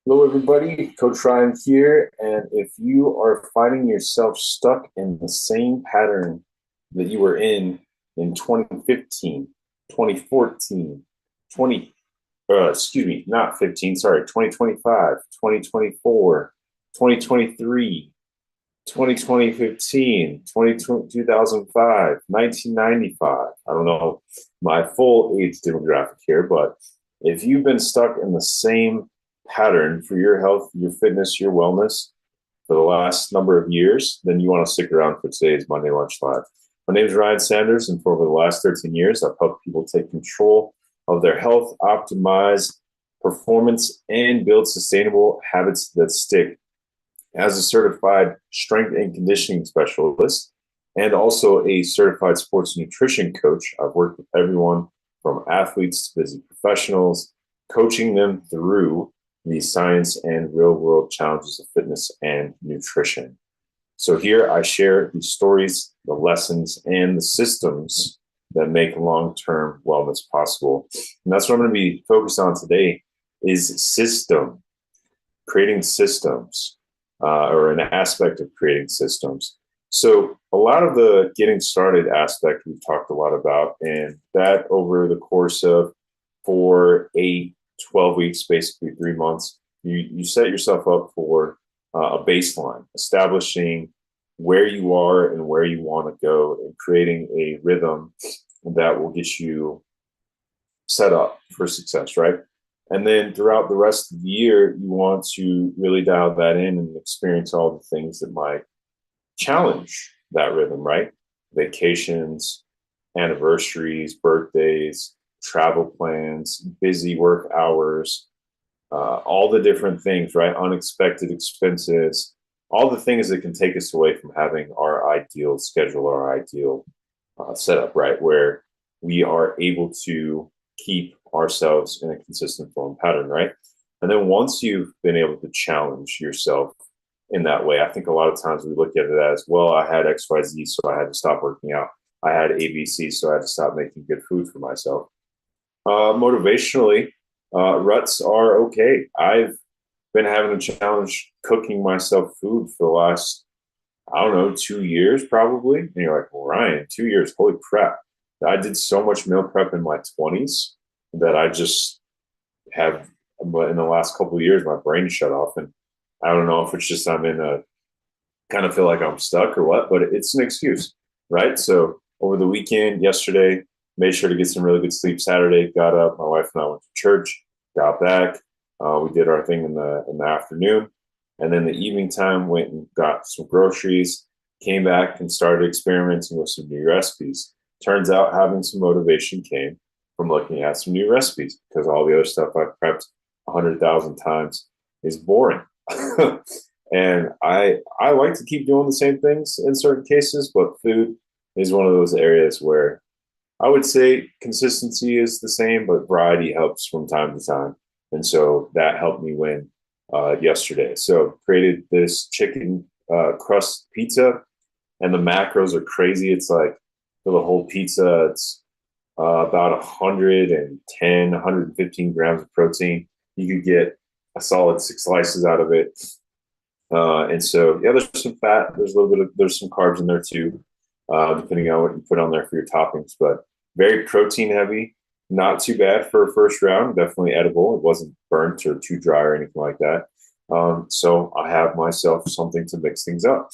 Hello, everybody. Coach Ryan here. And if you are finding yourself stuck in the same pattern that you were in 2015, 2014, 20, excuse me, not 15, sorry, 2025, 2024, 2023, 2015, 2005, 1995. I don't know my full age demographic here, but if you've been stuck in the same pattern for your health, your fitness, your wellness for the last number of years, then you want to stick around for today's Monday Lunch Live. My name is Ryan Sanders, and for over the last 13 years, I've helped people take control of their health, optimize performance, and build sustainable habits that stick. As a certified strength and conditioning specialist and also a certified sports nutrition coach, I've worked with everyone from athletes to busy professionals, coaching them through the science and real world challenges of fitness and nutrition. So here I share the stories, the lessons, and the systems that make long-term wellness possible. And that's what I'm going to be focused on today is creating systems, or an aspect of creating systems. So a lot of the getting started aspect we've talked a lot about, and that over the course of 4, 8, 12 weeks, basically 3 months, you set yourself up for a baseline, establishing where you are and where you want to go, and creating a rhythm that will get you set up for success, right? And then throughout the rest of the year, you want to really dial that in and experience all the things that might challenge that rhythm, right? Vacations, anniversaries, birthdays, travel plans, busy work hours, all the different things, right? Unexpected expenses, all the things that can take us away from having our ideal schedule, our ideal setup, right? Where we are able to keep ourselves in a consistent form pattern, right? And then once you've been able to challenge yourself in that way, I think a lot of times we look at it as, well, I had XYZ, so I had to stop working out. I had ABC, so I had to stop making good food for myself. Motivationally, ruts are okay. I've been having a challenge cooking myself food for the last, I don't know, 2 years probably. And you're like, well, Ryan, 2 years, holy crap. I did so much meal prep in my 20s that I just have, but in the last couple of years, my brain shut off. And I don't know if it's just I'm in a kind of feel like I'm stuck or what, but it's an excuse, right? So over the weekend, yesterday, made sure to get some really good sleep. Saturday, got up. My wife and I went to church, got back. We did our thing in the afternoon. And then the evening time, went and got some groceries, came back and started experimenting with some new recipes. Turns out having some motivation came from looking at some new recipes, because all the other stuff I've prepped 100,000 times is boring. And I like to keep doing the same things in certain cases, but food is one of those areas where I would say consistency is the same, but variety helps from time to time. And so that helped me win yesterday. So created this chicken crust pizza, and the macros are crazy. It's like for the whole pizza, it's about 110, 115 grams of protein. You could get a solid 6 slices out of it. And so, yeah, there's some fat. There's some carbs in there too, depending on what you put on there for your toppings. But very protein heavy. Not too bad for a first round. Definitely edible. It wasn't burnt or too dry or anything like that. So I have myself something to mix things up.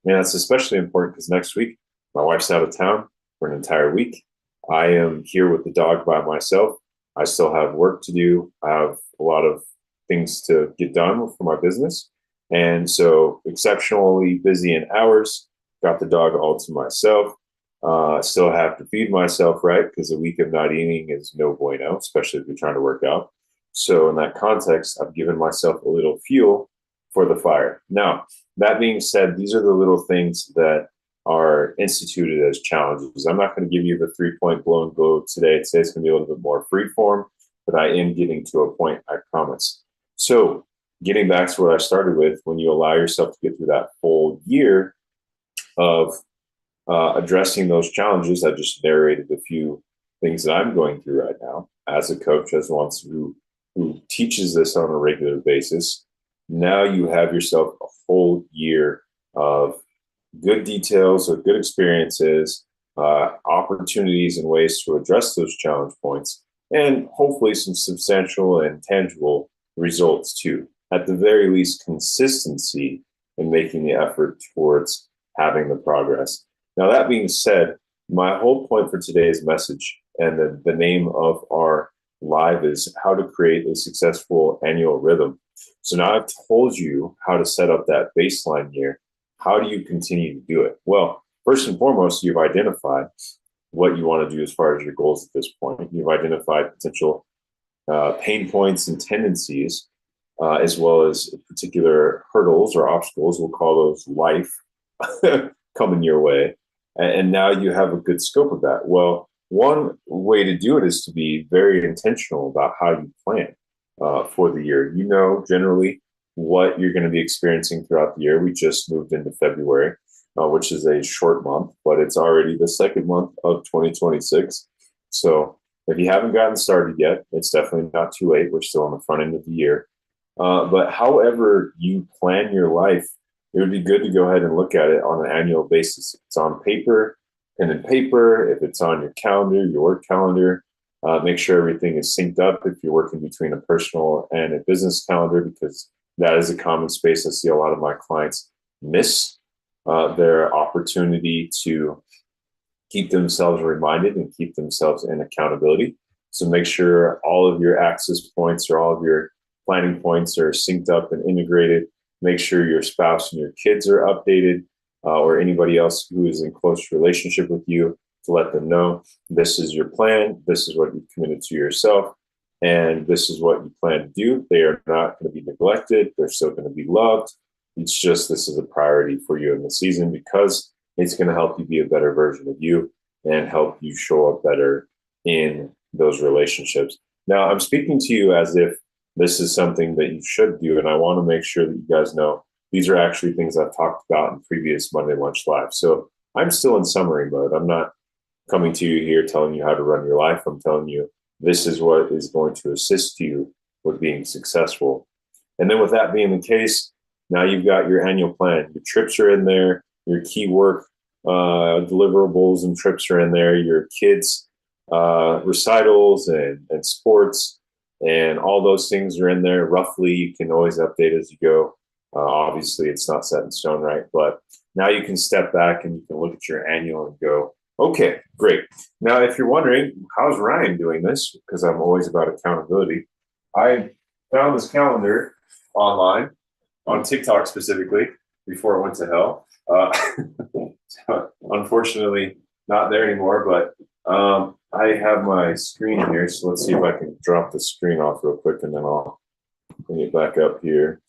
And that's especially important because next week, my wife's out of town for an entire week. I am here with the dog by myself. I still have work to do. I have a lot of things to get done for my business. And so exceptionally busy in hours, got the dog all to myself. Still have to feed myself, right? Because a week of not eating is no bueno, especially if you're trying to work out. So in that context, I've given myself a little fuel for the fire. Now, that being said, these are the little things that are instituted as challenges. I'm not going to give you the 3-point blow and go today. Today's going to be a little bit more free form, but I am getting to a point, I promise. So getting back to what I started with, when you allow yourself to get through that full year of addressing those challenges, I just narrated a few things that I'm going through right now as a coach, as one who who teaches this on a regular basis, now you have yourself a whole year of good details, of good experiences, opportunities and ways to address those challenge points, and hopefully some substantial and tangible results too. At the very least, consistency in making the effort towards having the progress. Now, that being said, my whole point for today's message and the name of our live is how to create a successful annual rhythm. So now I've told you how to set up that baseline year. How do you continue to do it? Well, first and foremost, you've identified what you want to do as far as your goals at this point. You've identified potential pain points and tendencies, as well as particular hurdles or obstacles, we'll call those life, coming your way. And now you have a good scope of that. Well, one way to do it is to be very intentional about how you plan for the year. You know, generally what you're going to be experiencing throughout the year. We just moved into February, which is a short month, but it's already the second month of 2026. So if you haven't gotten started yet, it's definitely not too late. We're still on the front end of the year. But however you plan your life, it would be good to go ahead and look at it on an annual basis. If it's on paper, pen and paper, if it's on your calendar, your work calendar, make sure everything is synced up if you're working between a personal and a business calendar, because that is a common space I see a lot of my clients miss their opportunity to keep themselves reminded and keep themselves in accountability. So make sure all of your access points or all of your planning points are synced up and integrated. Make sure your spouse and your kids are updated, or anybody else who is in close relationship with you, to let them know this is your plan, this is what you've committed to yourself, and this is what you plan to do. They are not going to be neglected. They're still going to be loved. It's just this is a priority for you in the season, because it's going to help you be a better version of you and help you show up better in those relationships. Now, I'm speaking to you as if this is something that you should do, and I want to make sure that you guys know these are actually things I've talked about in previous Monday Lunch Live. So I'm still in summary mode. I'm not coming to you here telling you how to run your life. I'm telling you this is what is going to assist you with being successful. And then with that being the case, now you've got your annual plan. Your trips are in there. Your key work deliverables and trips are in there. Your kids' recitals and sports and all those things are in there. Roughly, you can always update as you go. Obviously, it's not set in stone, right? But now you can step back and you can look at your annual and go, okay, great. Now, if you're wondering, how's Ryan doing this? Because I'm always about accountability. I found this calendar online, on TikTok specifically, before it went to hell. So unfortunately, not there anymore, but I have my screen here. So let's see if I can drop the screen off real quick, and then I'll bring it back up here.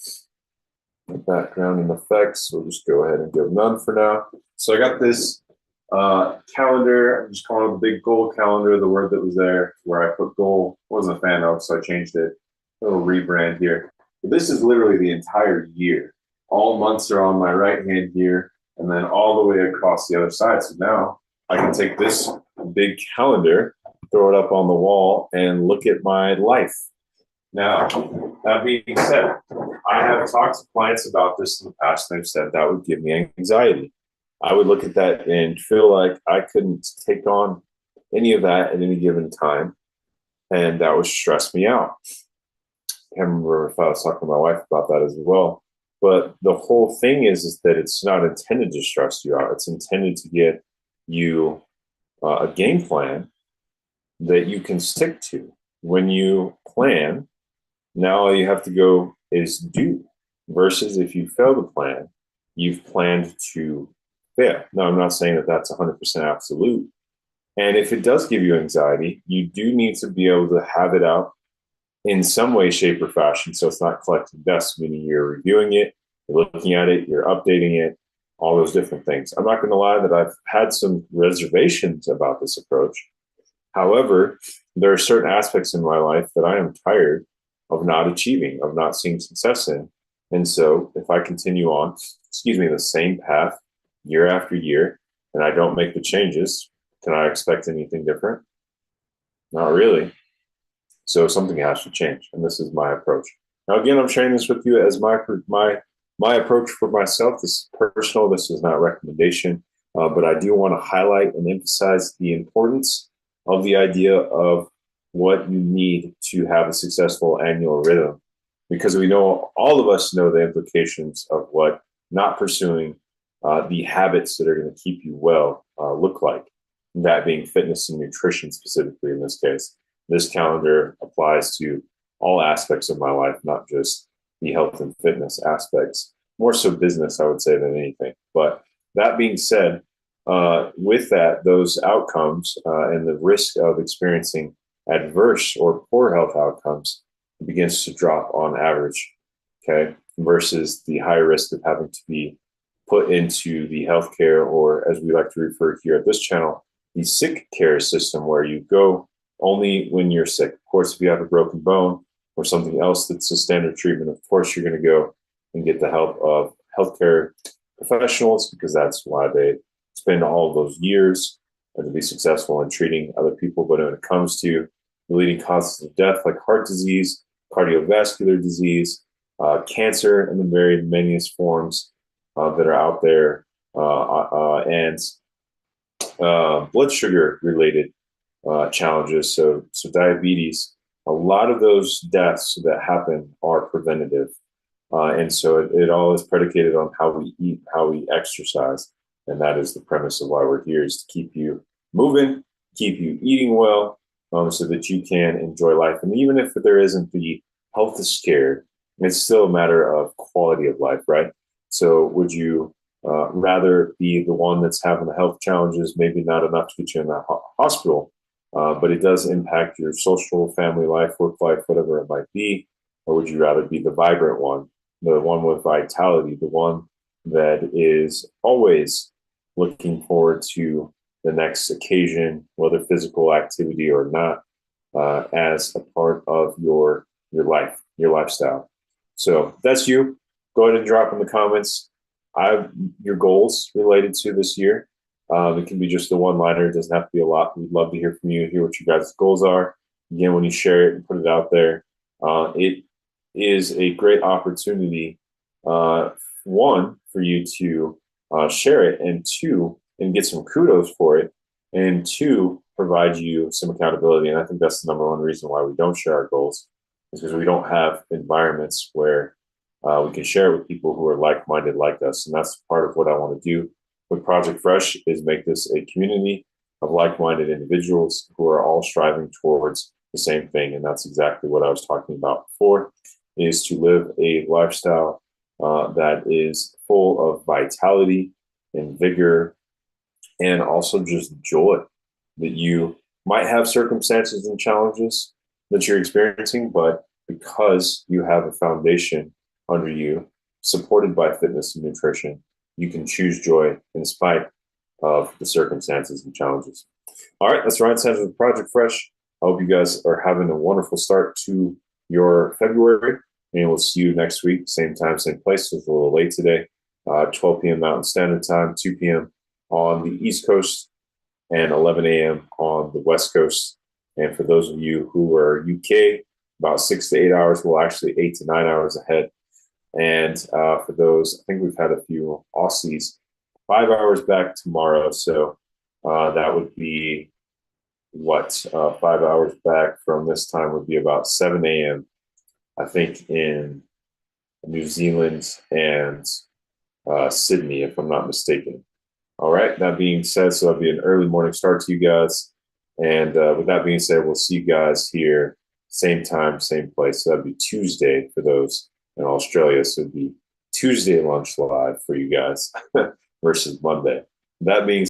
The background and effects, we'll just go ahead and go none for now. So I got this calendar. I'm just calling it the big goal calendar, the word that was there where I put goal. Wasn't a fan of, so I changed it. A little rebrand here. But this is literally the entire year. All months are on my right hand here, and then all the way across the other side. So now I can take this big calendar, throw it up on the wall, and look at my life. Now, that being said, I have talked to clients about this in the past, and they've said that would give me anxiety. I would look at that and feel like I couldn't take on any of that at any given time, and that would stress me out. I can't remember if I was talking to my wife about that as well. But the whole thing is that it's not intended to stress you out. It's intended to get you a game plan that you can stick to. When you plan, now all you have to go is do, versus if you fail to plan, you've planned to fail. Now, I'm not saying that that's 100% absolute. And if it does give you anxiety, you do need to be able to have it out in some way, shape, or fashion. So it's not collecting dust, meaning you're reviewing it, you're looking at it, you're updating it, all those different things. I'm not going to lie that I've had some reservations about this approach. However, there are certain aspects in my life that I am tired of not achieving, of not seeing success in. And so if I continue on, the same path year after year, and I don't make the changes, can I expect anything different? Not really. So something has to change, and this is my approach. Now, again, I'm sharing this with you as my approach for myself. This is personal. This is not a recommendation, but I do want to highlight and emphasize the importance of the idea of what you need to have a successful annual rhythm, because we know all of us know the implications of what not pursuing the habits that are going to keep you well look like. That being fitness and nutrition specifically in this case. This calendar applies to all aspects of my life, not just the health and fitness aspects, more so business, I would say, than anything. But that being said, with that, those outcomes and the risk of experiencing adverse or poor health outcomes begins to drop on average, okay, versus the high risk of having to be put into the healthcare, or as we like to refer here at this channel, the sick care system, where you go only when you're sick. Of course, if you have a broken bone or something else that's a standard treatment, of course, you're going to go and get the help of healthcare professionals, because that's why they spend all of those years to be successful in treating other people. But when it comes to the leading causes of death, like heart disease, cardiovascular disease, cancer, and the very many forms that are out there, and blood sugar related challenges. So diabetes, a lot of those deaths that happen are preventative. And so it all is predicated on how we eat, how we exercise. And that is the premise of why we're here, is to keep you moving, keep you eating well, so that you can enjoy life. And even if there isn't the health scare, it's still a matter of quality of life, right? So would you rather be the one that's having the health challenges, maybe not enough to get you in the hospital, but it does impact your social, family life, work life, whatever it might be? Or would you rather be the vibrant one, the one with vitality, the one that is always looking forward to the next occasion, whether physical activity or not, as a part of your life, your lifestyle? So if that's you. Go ahead and drop in the comments your goals related to this year. It can be just a one-liner. It doesn't have to be a lot. We'd love to hear from you, hear what you guys' goals are. Again, when you share it and put it out there, it is a great opportunity, one, for you to share it, and two, and get some kudos for it, and two, provide you some accountability. And I think that's the number one reason why we don't share our goals, is because we don't have environments where we can share it with people who are like-minded like us. And that's part of what I want to do with Project Fresh, is make this a community of like-minded individuals who are all striving towards the same thing. And that's exactly what I was talking about before, is to live a lifestyle that is full of vitality and vigor, and also just joy. That you might have circumstances and challenges that you're experiencing, but because you have a foundation under you, supported by fitness and nutrition, you can choose joy in spite of the circumstances and challenges. All right, that's Ryan Sanders with Project Fresh. I hope you guys are having a wonderful start to your February, and we'll see you next week, same time, same place. It's a little late today, 12 p.m. Mountain Standard Time, 2 p.m. on the East Coast, and 11 a.m. on the West Coast. And for those of you who are UK, about 6 to 8 hours, well, actually 8 to 9 hours ahead. And for those, I think we've had a few Aussies 5 hours back tomorrow. So that would be 5 hours back from this time would be about 7 a.m. I think in New Zealand and Sydney, if I'm not mistaken. All right. That being said, so that'll be an early morning start to you guys. And with that being said, we'll see you guys here, same time, same place. So that'd be Tuesday for those in Australia. So it'd be Tuesday lunch live for you guys versus Monday. That being